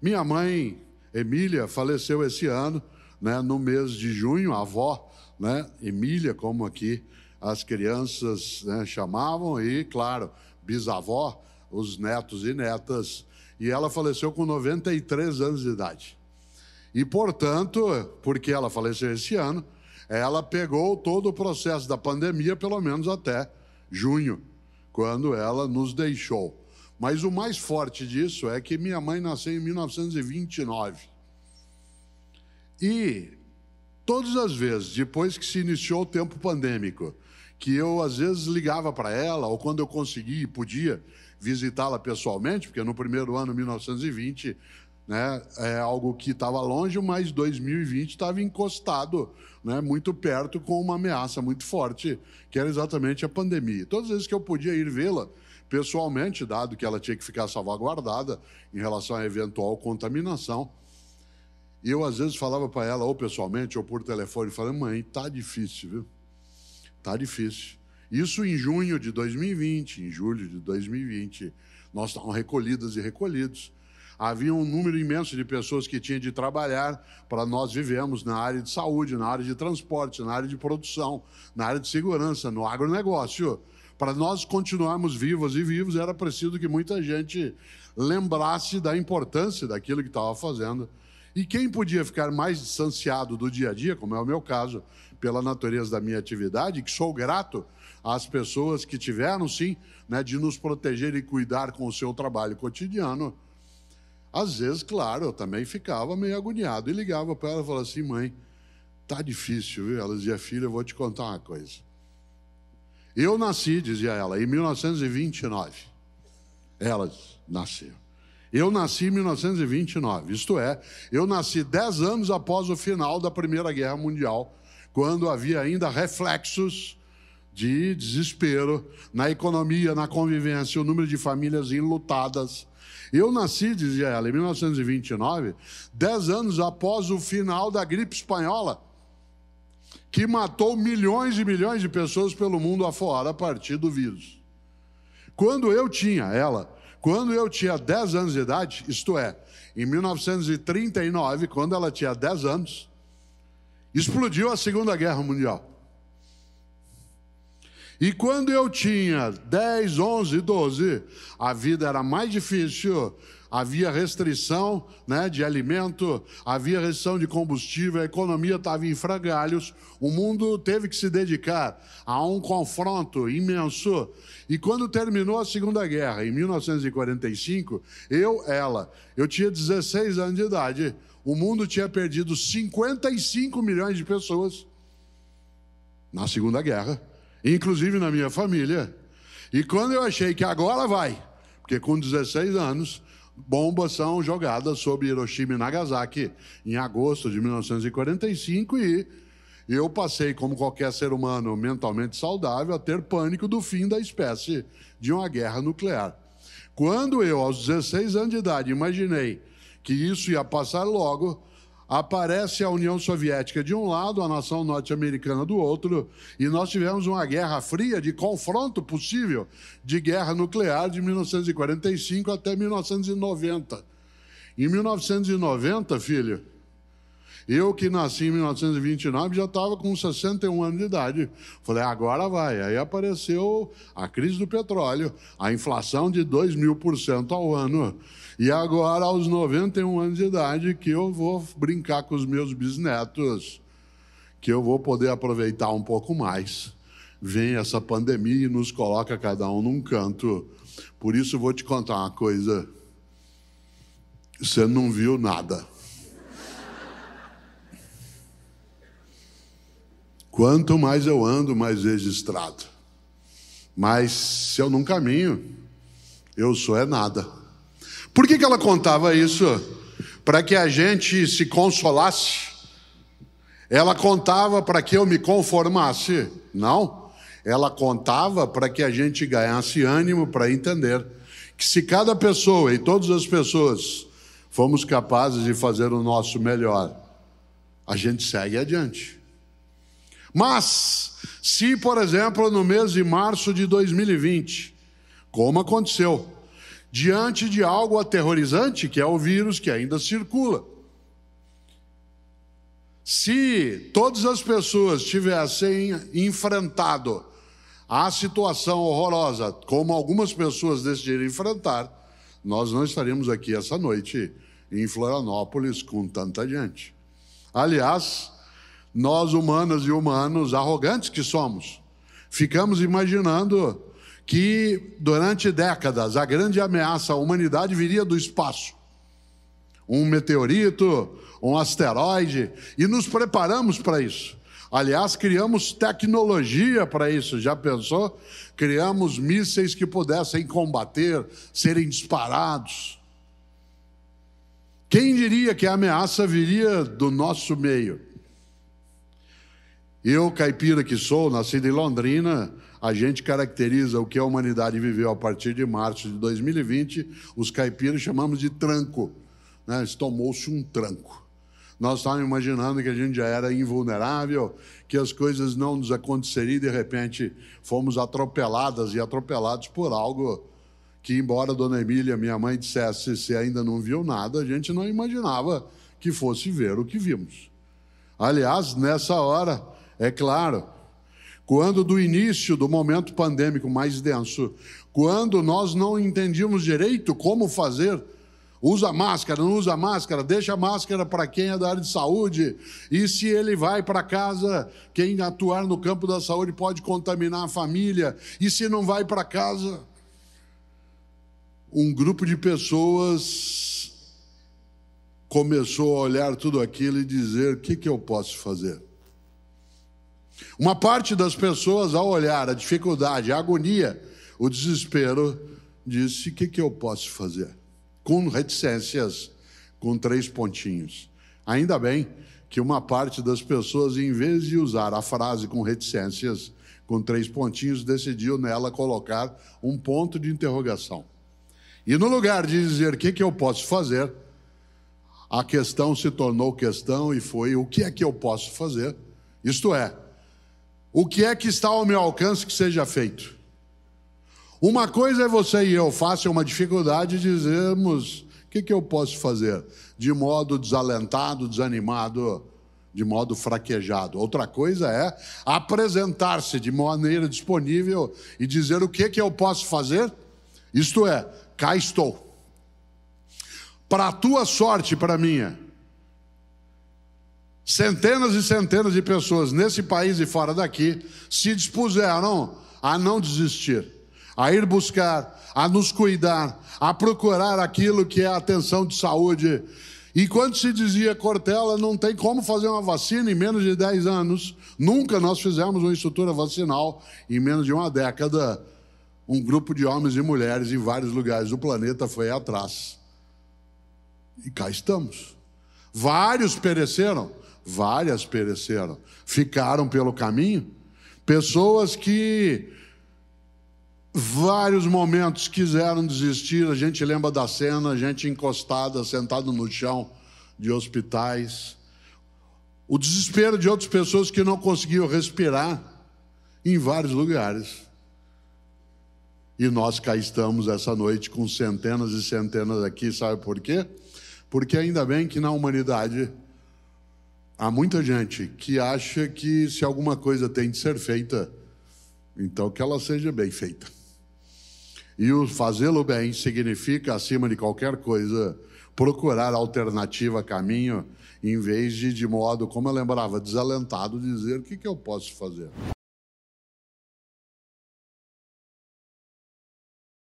Minha mãe, Emília, faleceu esse ano, né, no mês de junho, a avó, né, Emília, como aqui as crianças, né, chamavam, e, claro, bisavó, os netos e netas, e ela faleceu com 93 anos de idade. E, portanto, porque ela faleceu esse ano, ela pegou todo o processo da pandemia, pelo menos até junho, quando ela nos deixou. Mas o mais forte disso é que minha mãe nasceu em 1929. E todas as vezes, depois que se iniciou o tempo pandêmico, que eu às vezes ligava para ela, ou quando eu conseguia e podia visitá-la pessoalmente, porque no primeiro ano, 1920, né, é algo que estava longe, mas 2020 estava encostado, né, muito perto, com uma ameaça muito forte, que era exatamente a pandemia. Todas as vezes que eu podia ir vê-la pessoalmente, dado que ela tinha que ficar salvaguardada em relação à eventual contaminação, e eu às vezes falava para ela, ou pessoalmente, ou por telefone, falando: mãe, tá difícil, viu? Tá difícil. Isso em junho de 2020, em julho de 2020, nós estávamos recolhidas e recolhidos. Havia um número imenso de pessoas que tinham de trabalhar para nós vivemos na área de saúde, na área de transporte, na área de produção, na área de segurança, no agronegócio. Para nós continuarmos vivos e vivos, era preciso que muita gente lembrasse da importância daquilo que estava fazendo. E quem podia ficar mais distanciado do dia a dia, como é o meu caso, pela natureza da minha atividade, que sou grato às pessoas que tiveram, sim, né, de nos proteger e cuidar com o seu trabalho cotidiano. Às vezes, claro, eu também ficava meio agoniado e ligava para ela e falava assim: mãe, tá difícil, viu? Ela dizia: filha, eu vou te contar uma coisa. Eu nasci, dizia ela, em 1929. Ela nasceu. Eu nasci em 1929, isto é, eu nasci 10 anos após o final da Primeira Guerra Mundial, quando havia ainda reflexos de desespero na economia, na convivência, o número de famílias enlutadas. Eu nasci, dizia ela, em 1929, 10 anos após o final da gripe espanhola, que matou milhões e milhões de pessoas pelo mundo afora a partir do vírus. Quando eu tinha 10 anos de idade, isto é, em 1939, quando ela tinha 10 anos, explodiu a Segunda Guerra Mundial. E quando eu tinha 10, 11, 12, a vida era mais difícil, havia restrição, né, de alimento, havia restrição de combustível, a economia estava em frangalhos, o mundo teve que se dedicar a um confronto imenso. E quando terminou a Segunda Guerra, em 1945, eu tinha 16 anos de idade, o mundo tinha perdido 55 milhões de pessoas na Segunda Guerra, inclusive na minha família. E quando eu achei que agora vai, porque com 16 anos, bombas são jogadas sobre Hiroshima e Nagasaki em agosto de 1945, e eu passei, como qualquer ser humano mentalmente saudável, a ter pânico do fim da espécie de uma guerra nuclear. Quando eu, aos 16 anos de idade, imaginei que isso ia passar logo, aparece a União Soviética de um lado, a nação norte-americana do outro, e nós tivemos uma guerra fria de confronto possível de guerra nuclear de 1945 até 1990. Em 1990, filho, eu que nasci em 1929 já estava com 61 anos de idade. Falei, agora vai. Aí apareceu a crise do petróleo, a inflação de 2.000% ao ano. E agora, aos 91 anos de idade, que eu vou brincar com os meus bisnetos, que eu vou poder aproveitar um pouco mais. Vem essa pandemia e nos coloca cada um num canto. Por isso, vou te contar uma coisa. Você não viu nada. Quanto mais eu ando, mais registrado. Mas se eu não caminho, eu sou é nada. Por que ela contava isso? Para que a gente se consolasse? Ela contava para que eu me conformasse? Não. Ela contava para que a gente ganhasse ânimo para entender que se cada pessoa e todas as pessoas fomos capazes de fazer o nosso melhor, a gente segue adiante. Mas, se, por exemplo, no mês de março de 2020, como aconteceu, diante de algo aterrorizante, que é o vírus que ainda circula. Se todas as pessoas tivessem enfrentado a situação horrorosa, como algumas pessoas decidiram enfrentar, nós não estaríamos aqui essa noite em Florianópolis com tanta gente. Aliás, nós humanas e humanos arrogantes que somos, ficamos imaginando que durante décadas a grande ameaça à humanidade viria do espaço. Um meteorito, um asteroide, e nos preparamos para isso. Aliás, criamos tecnologia para isso, já pensou? Criamos mísseis que pudessem combater, serem disparados. Quem diria que a ameaça viria do nosso meio? Eu, caipira que sou, nascido em Londrina, a gente caracteriza o que a humanidade viveu a partir de março de 2020, os caipiras chamamos de tranco, né? Tomou-se um tranco. Nós estávamos imaginando que a gente já era invulnerável, que as coisas não nos aconteceriam e, de repente, fomos atropeladas e atropelados por algo que, embora a dona Emília, minha mãe, dissesse se ainda não viu nada, a gente não imaginava que fosse ver o que vimos. Aliás, nessa hora, é claro, quando do início do momento pandêmico mais denso, quando nós não entendíamos direito como fazer, usa máscara, não usa máscara, deixa a máscara para quem é da área de saúde, e se ele vai para casa, quem atuar no campo da saúde pode contaminar a família, e se não vai para casa, um grupo de pessoas começou a olhar tudo aquilo e dizer: o que eu posso fazer? Uma parte das pessoas, ao olhar a dificuldade, a agonia, o desespero, disse: o que eu posso fazer? Com reticências, com 3 pontinhos. Ainda bem que uma parte das pessoas, em vez de usar a frase com reticências, com 3 pontinhos, decidiu nela colocar um ponto de interrogação. E no lugar de dizer o que eu posso fazer, a questão se tornou questão e foi: o que é que eu posso fazer? Isto é, o que é que está ao meu alcance que seja feito? Uma coisa é você e eu, face a uma dificuldade, dizermos: o que eu posso fazer? De modo desalentado, desanimado, de modo fraquejado. Outra coisa é apresentar-se de maneira disponível e dizer: o que eu posso fazer? Isto é, cá estou. Para a tua sorte e para a minha, centenas e centenas de pessoas nesse país e fora daqui se dispuseram a não desistir, a ir buscar, a nos cuidar, a procurar aquilo que é a atenção de saúde. E quando se dizia: Cortella, não tem como fazer uma vacina em menos de 10 anos, nunca nós fizemos uma estrutura vacinal em menos de uma década, um grupo de homens e mulheres em vários lugares do planeta foi atrás. E cá estamos. Várias pereceram, ficaram pelo caminho, pessoas que vários momentos quiseram desistir. A gente lembra da cena, gente encostada, sentada no chão de hospitais, o desespero de outras pessoas que não conseguiam respirar em vários lugares. E nós cá estamos essa noite com centenas e centenas aqui, sabe por quê? Porque ainda bem que na humanidade há muita gente que acha que se alguma coisa tem de ser feita, então que ela seja bem feita. E o fazê-lo bem significa, acima de qualquer coisa, procurar alternativa, caminho, em vez de modo, como eu lembrava, desalentado, dizer: o que eu posso fazer?